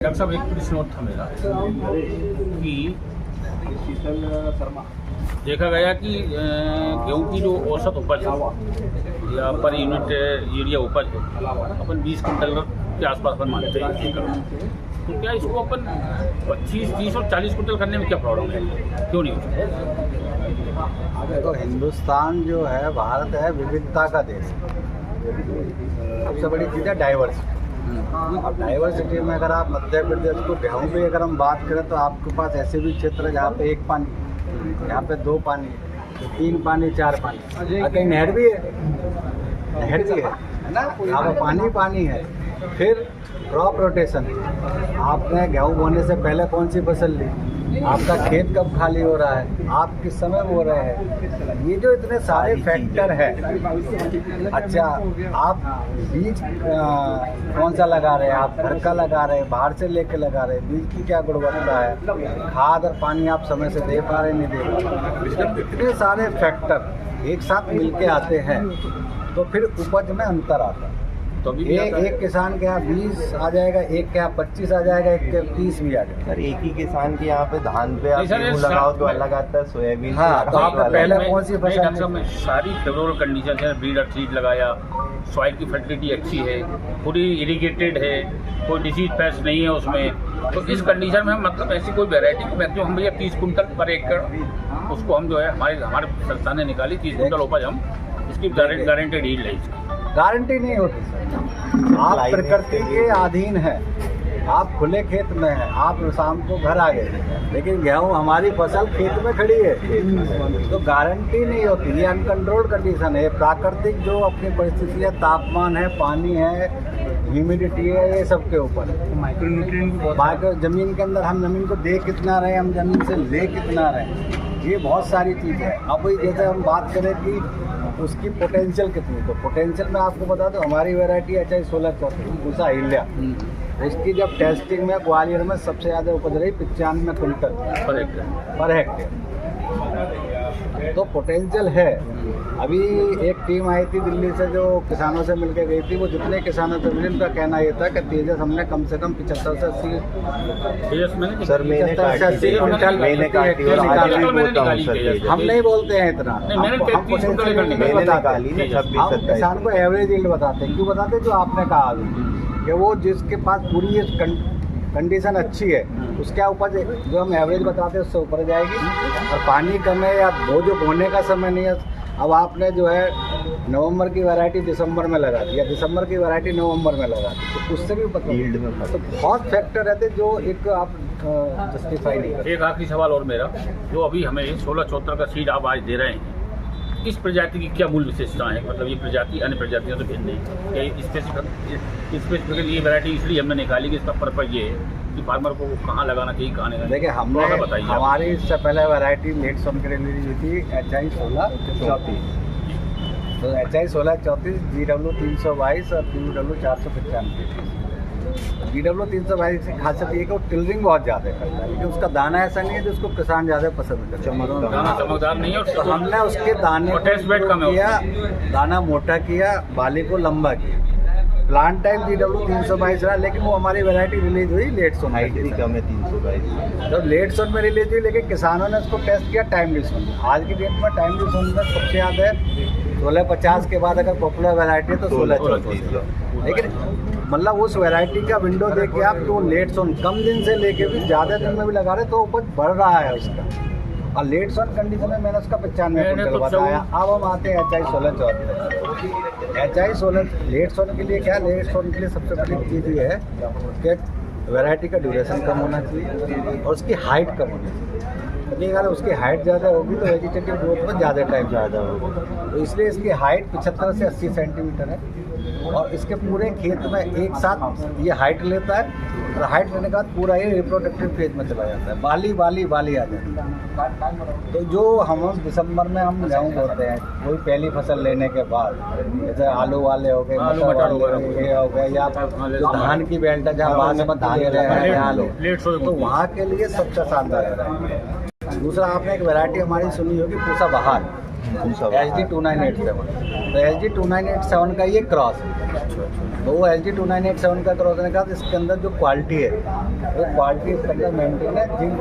Doctor साहब, एक प्रश्न और था मेरा कि देखा गया कि गेहूं की जो औसत उपज है या पर यूनिट यूरिया उपज है अपन 20 क्विंटल के आसपास अपन मानते हैं एकड़ में। तो क्या इसको अपन 25, 30 और 40 क्विंटल करने में क्या प्रॉब्लम है, क्यों नहीं हो सकता? देखो, हिंदुस्तान जो है, भारत है विविधता का देश। सबसे बड़ी चीज़ है डाइवर्सिटी। अब डाइवर्सिटी में अगर आप मध्य प्रदेश को गेहूँ पे अगर हम बात करें तो आपके पास ऐसे भी क्षेत्र है जहाँ पे 1 पानी, यहाँ पे 2 पानी, 3 पानी, 4 पानी, कहीं नहर भी है, नहर भी है ना, यहाँ पे पानी पानी है। फिर क्रॉप रोटेशन, आपने गेहूँ बोने से पहले कौन सी फसल ली, आपका खेत कब खाली हो रहा है, आप किस समय बो रहे हैं, ये जो इतने सारे फैक्टर है। अच्छा, आप बीज कौन सा लगा रहे हैं, आप घर का लगा रहे हैं, बाहर से लेके लगा रहे हैं, बीज की क्या गुणवत्ता है, खाद और पानी आप समय से दे पा रहे नहीं दे पा रहे। जब इतने सारे फैक्टर एक साथ मिलके आते हैं तो फिर उपज में अंतर आता है। तो एक किसान के यहाँ 20 आ जाएगा, एक के यहाँ 25 आ जाएगा, एक के 30 भी आ जाएगा। सर, एक ही किसान के यहाँ पे धान पे आप गेहूं लगाओ तो अलग आता है, सोयाबीन। हाँ, तो आप पहले कौन सी फसल में सारी फेवरेबल कंडीशन है, ब्रीडर सीड लगाया, सॉइल की फर्टिलिटी अच्छी है, पूरी इरिगेटेड है, कोई डिसीज पेस्ट नहीं है उसमें। तो इस कंडीशन में हम मतलब ऐसी कोई वेरायटी की मैक्सिमम हम भैया 30 कुंटल पर एकड़ उसको हम जो है हमारे संस्था ने निकाली 30 कुंटल उपज हम इसकी गारंटेड यील्ड है। इसकी गारंटी नहीं होती सर, आप प्रकृति के अधीन है, आप खुले खेत में हैं, आप शाम को घर आ गए, लेकिन गेहूँ हमारी फसल खेत में खड़ी है, तो गारंटी नहीं होती। ये अनकंट्रोल्ड कंडीशन है, प्राकृतिक जो अपनी परिस्थिति है, तापमान है, पानी है, ह्यूमिडिटी है, ये सब के ऊपर माइक्रो जमीन के अंदर हम जमीन को दे कितना रहे, हम जमीन से ले कितना रहे, ये बहुत सारी चीज़ है। अब जैसे हम बात करें कि उसकी पोटेंशियल कितनी, तो पोटेंशियल में आपको बता दो हमारी वैरायटी HI 1634 पूसा हिल्या, उसकी जब टेस्टिंग में ग्वालियर में सबसे ज़्यादा उपज रही 95 कुंटल पर हेक्टेयर, तो पोटेंशियल है। अभी एक टीम आई थी दिल्ली से जो किसानों से मिलकर गई थी, वो जितने किसानों से मिले उनका कहना ये था कि तेजस हमने कम से कम 75 से 80 हम नहीं बोलते हैं इतना, हम किसान को एवरेज यील्ड बताते हैं। क्यों बताते हैं? जो आपने कहा अभी कि वो जिसके पास पूरी कंडीशन अच्छी है उसके उपज जो हम एवरेज बताते हैं उससे ऊपर जाएगी, और पानी कम है या वो जो बोने का समय नहीं है। अब आपने जो है नवंबर की वैरायटी दिसंबर में लगा दी या दिसंबर की वैरायटी नवंबर में लगा दी, तो उससे भी पता यील्ड में तो बहुत फैक्टर रहते जो एक आप जस्टिफाई नहीं करते। एक आखिरी सवाल और मेरा, जो अभी हमें 1674 का सीड आप आज दे रहे हैं, इस प्रजाति की क्या मूल विशेषताएं हैं? मतलब ये प्रजाति अन्य प्रजातियों से भिन्न है, स्पेसिफिकली ये वैरायटी इसलिए हमने निकाली कि इसका पर्पज ये है कि फार्मर को कहाँ लगाना चाहिए, कहाँ नहीं। देखिए, हमने बताइए, हमारी इससे पहले वैरायटी लेट सोन के लिए रिलीज हुई थी HI 1634, तो HI 1634 GW 322 और PW 495। GW 322 की खासियत ये कि वो टिलरिंग बहुत ज़्यादा करता है, लेकिन उसका दाना ऐसा नहीं है जो उसको किसान ज़्यादा पसंद करते हैं, चमकदार नहीं है। तो हमने उसके दाने को किया, दाना मोटा किया, बाली को लंबा किया। प्लांट टाइम GW 322 रहा, लेकिन वो हमारी वैरायटी रिलीज हुई लेट सोन में, कम है 322। जब लेट सोन में रिलीज हुई, लेकिन किसानों ने उसको टेस्ट किया टाइमली सोन में। आज की डेट में टाइमली सोन में सबसे ज़्यादा है 1650 के बाद अगर पॉपुलर वैरायटी है तो 1634, लेकिन मतलब उस वैरायटी का विंडो देख के आप तो लेट सोन कम दिन से लेके भी ज़्यादा दिन में भी लगा रहे तो उपज बढ़ रहा है उसका। और लेट सोन कंडीशन में मैंने उसका 95 कुंटल बताया। अब हम आते हैं HI 1634। HI 16 लेट सोन के लिए क्या, लेट सोन के लिए सबसे बड़ी चीज़ ये है कि वैरायटी का ड्यूरेशन कम होना चाहिए और उसकी हाइट कम होनी चाहिए, क्योंकि अगर उसकी हाइट ज़्यादा होगी तो वेजिटेटिव ग्रोथ में ज़्यादा टाइम ज़्यादा होगा। तो इसलिए इसकी हाइट 75 से 80 सेंटीमीटर है, और इसके पूरे खेत में एक साथ ये हाइट लेता है, और हाइट लेने के बाद पूरा ये रिप्रोडक्टिव फेज में चला जाता है, बाली आ जाती है। तो जो हम दिसंबर में हम गेहूँ बोते हैं, कोई पहली फसल लेने के बाद, जैसे आलू वाले हो गए, मटर वाले हो गए, या जो धान की बेल्ट है जहाँ बासमती ले रहे हैं यहाँ लोग, तो वहाँ के लिए सबसे शानदार है। दूसरा, आपने एक वैरायटी हमारी सुनी होगी पूसा बहार, HG 2987, तो HG 2987 का ये क्रॉस है। तो वो HG 2987 का क्रॉस होने का इसके अंदर जो क्वालिटी है वो क्वालिटी इसके अंदर मेंटेन है जिंक